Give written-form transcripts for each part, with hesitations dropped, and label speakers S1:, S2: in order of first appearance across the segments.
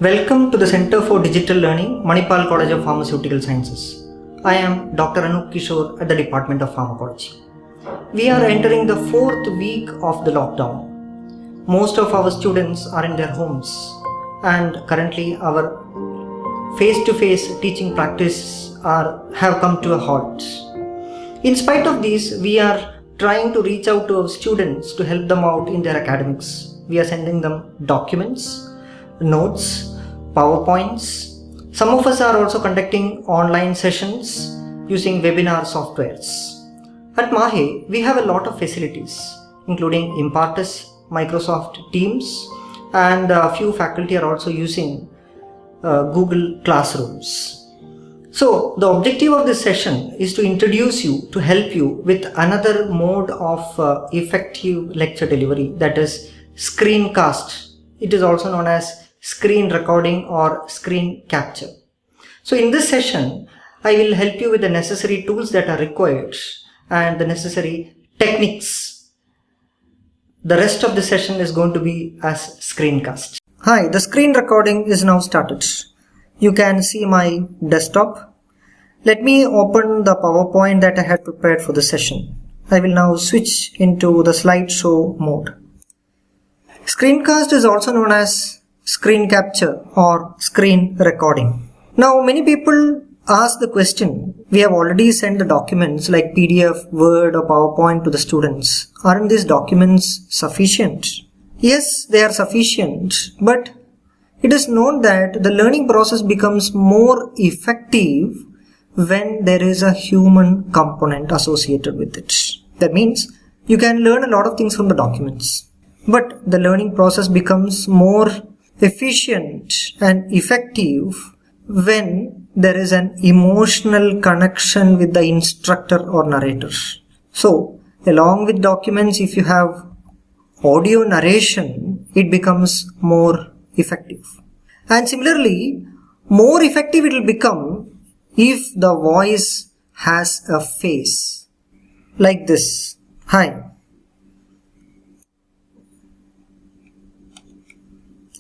S1: Welcome to the Center for Digital Learning, Manipal College of Pharmaceutical Sciences. I am Dr. Anup Kishore at the Department of Pharmacology. We are entering the 4th week of the lockdown. Most of our students are in their homes, and currently our face-to-face teaching practices have come to a halt. In spite of this, we are trying to reach out to our students to help them out in their academics. We are sending them documents, notes, PowerPoints. Some of us are also conducting online sessions using webinar softwares. At Mahe, we have a lot of facilities, including Impartus, Microsoft Teams, and a few faculty are also using Google Classrooms. So the objective of this session is to introduce you, to help you with another mode of effective lecture delivery, that is screencast. It is also known as screen recording or screen capture. So in this session, I will help you with the necessary tools that are required and the necessary techniques. The rest of the session is going to be as screencast. Hi, the screen recording is now started. You can see my desktop. Let me open the PowerPoint that I had prepared for the session. I will now switch into the slideshow mode. Screencast is also known as screen capture or screen recording. Now many people ask the question, we have already sent the documents like PDF, Word or PowerPoint to the students. Aren't these documents sufficient? Yes, they are sufficient, but it is known that the learning process becomes more effective when there is a human component associated with it. That means you can learn a lot of things from the documents, but the learning process becomes more efficient and effective when there is an emotional connection with the instructor or narrator. So, along with documents, if you have audio narration, it becomes more effective. And similarly, more effective it will become if the voice has a face. Like this. Hi.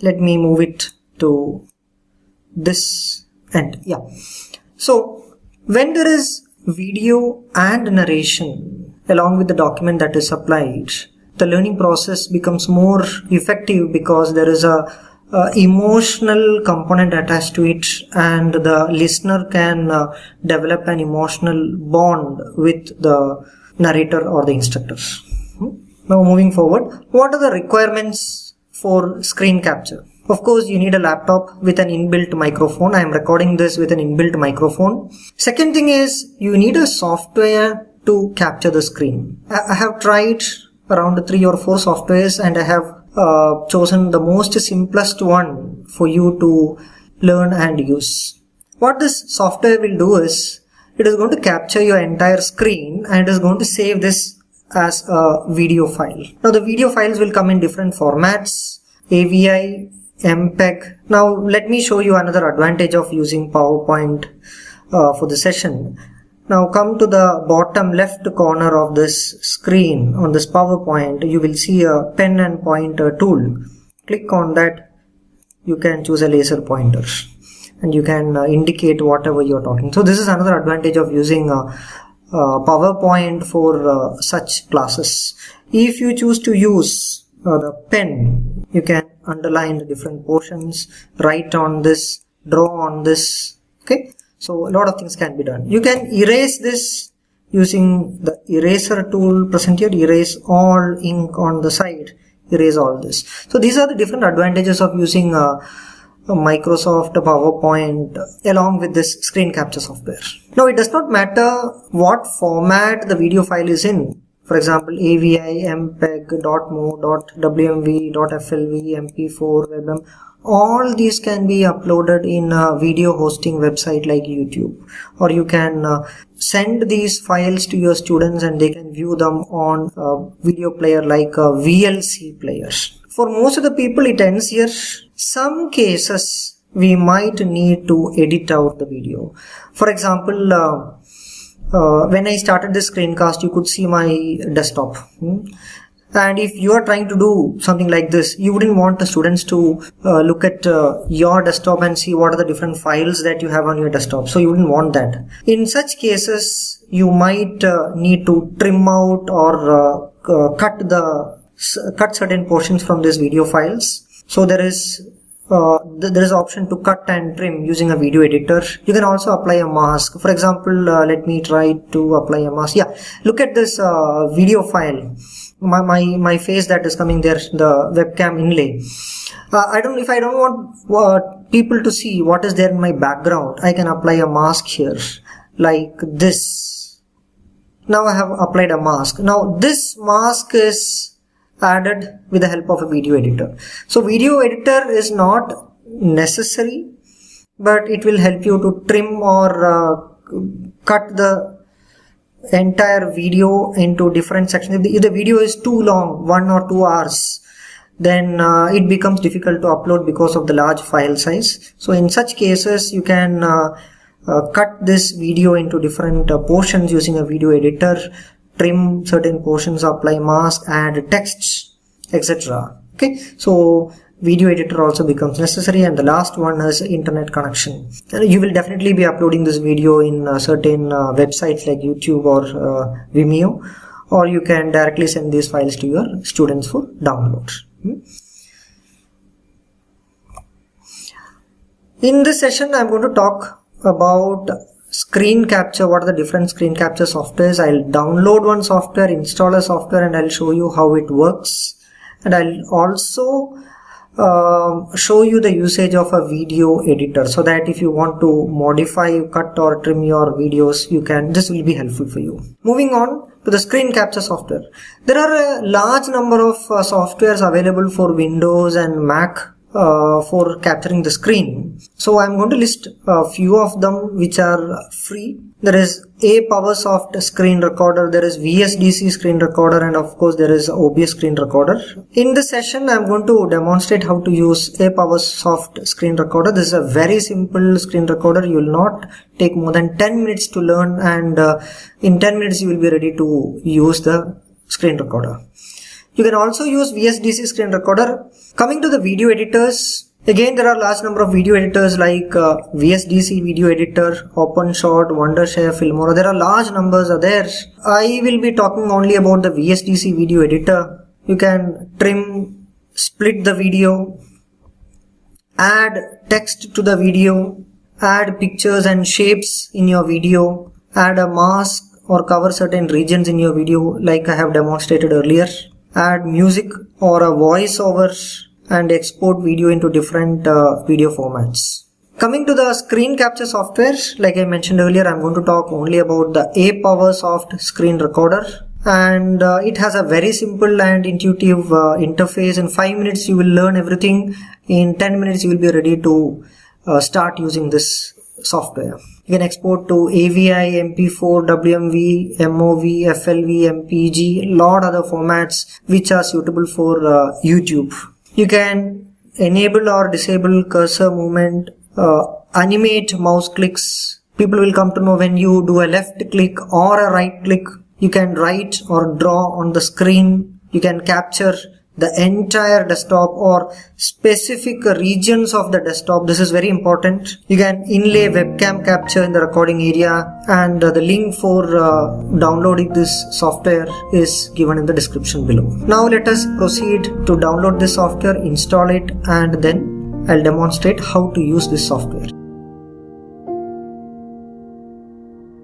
S1: Let me move it to this end. Yeah. So when there is video and narration along with the document that is supplied, the learning process becomes more effective because there is a emotional component attached to it, and the listener can develop an emotional bond with the narrator or the instructor. Now moving forward, what are the requirements for screen capture? Of course, you need a laptop with an inbuilt microphone. I am recording this with an inbuilt microphone. Second thing is, you need a software to capture the screen. I have tried around 3 or 4 softwares, and I have chosen the most simplest one for you to learn and use. What this software will do is, it is going to capture your entire screen and it is going to save this as a video file. Now the video files will come in different formats, AVI, MPEG. Now let me show you another advantage of using PowerPoint for the session. Now come to the bottom left corner of this screen on this PowerPoint. You will see a pen and pointer tool. Click on that. You can choose a laser pointer and you can indicate whatever you are talking. So this is another advantage of using PowerPoint for such classes. If you choose to use the pen, you can underline the different portions, write on this, draw on this. Okay, so a lot of things can be done. You can erase this using the eraser tool present here. Erase all ink on the side, erase all this. So these are the different advantages of using Microsoft PowerPoint along with this screen capture software. Now it does not matter what format the video file is in. For example, AVI, MPEG, .mo, .wmv, .flv, MP4, WebM, all these can be uploaded in a video hosting website like YouTube, or you can send these files to your students and they can view them on a video player like a VLC player. For most of the people it ends here. Some cases we might need to edit out the video. For example, when I started this screencast, you could see my desktop. And if you are trying to do something like this, you wouldn't want the students to look at your desktop and see what are the different files that you have on your desktop. So you wouldn't want that. In such cases, you might need to trim out or cut certain portions from these video files. So there is option to cut and trim using a video editor. You can also apply a mask. For example, let me try to apply a mask. Yeah, look at this video file. My face that is coming there, the webcam inlay. If I don't want people to see what is there in my background, I can apply a mask here like this. Now I have applied a mask. Now this mask is added with the help of a video editor. So video editor is not necessary, but it will help you to trim or cut the entire video into different sections. If the video is too long, 1 or 2 hours, then it becomes difficult to upload because of the large file size. So in such cases, you can cut this video into different portions using a video editor, trim certain portions, apply mask, add texts, etc. Okay, so video editor also becomes necessary. And the last one is internet connection. You will definitely be uploading this video in certain websites like YouTube or Vimeo, or you can directly send these files to your students for download. In this session, I'm going to talk about screen capture. What are the different screen capture softwares? I'll download one software, install a software, and I'll show you how it works. And I'll also show you the usage of a video editor, so that if you want to modify, cut or trim your videos, you can. This will be helpful for you. Moving on to the screen capture software. There are a large number of softwares available for Windows and Mac for capturing the screen. So I'm going to list a few of them which are free. There is a PowerSoft screen recorder, there is VSDC screen recorder, and of course there is OBS screen recorder. In this session, I'm going to demonstrate how to use a PowerSoft screen recorder. This is a very simple screen recorder. You will not take more than 10 minutes to learn, and in 10 minutes you will be ready to use the screen recorder. You can also use VSDC screen recorder. Coming to the video editors, again there are large number of video editors like VSDC video editor, OpenShot, Wondershare, Filmora. There are large numbers are there. I will be talking only about the VSDC video editor. You can trim, split the video, add text to the video, add pictures and shapes in your video, add a mask or cover certain regions in your video like I have demonstrated earlier. Add music or a voiceover and export video into different video formats. Coming to the screen capture software, like I mentioned earlier, I'm going to talk only about the a PowerSoft screen recorder, and it has a very simple and intuitive interface. In 5 minutes you will learn everything. In 10 minutes you will be ready to start using this software. You can export to AVI, MP4, WMV, MOV, FLV, MPG, lot other formats which are suitable for YouTube. You can enable or disable cursor movement, animate mouse clicks. People will come to know when you do a left click or a right click. You can write or draw on the screen. You can capture the entire desktop or specific regions of the desktop. This is very important. You can inlay webcam capture in the recording area, and the link for downloading this software is given in the description below. Now let us proceed to download this software, install it, and then I'll demonstrate how to use this software.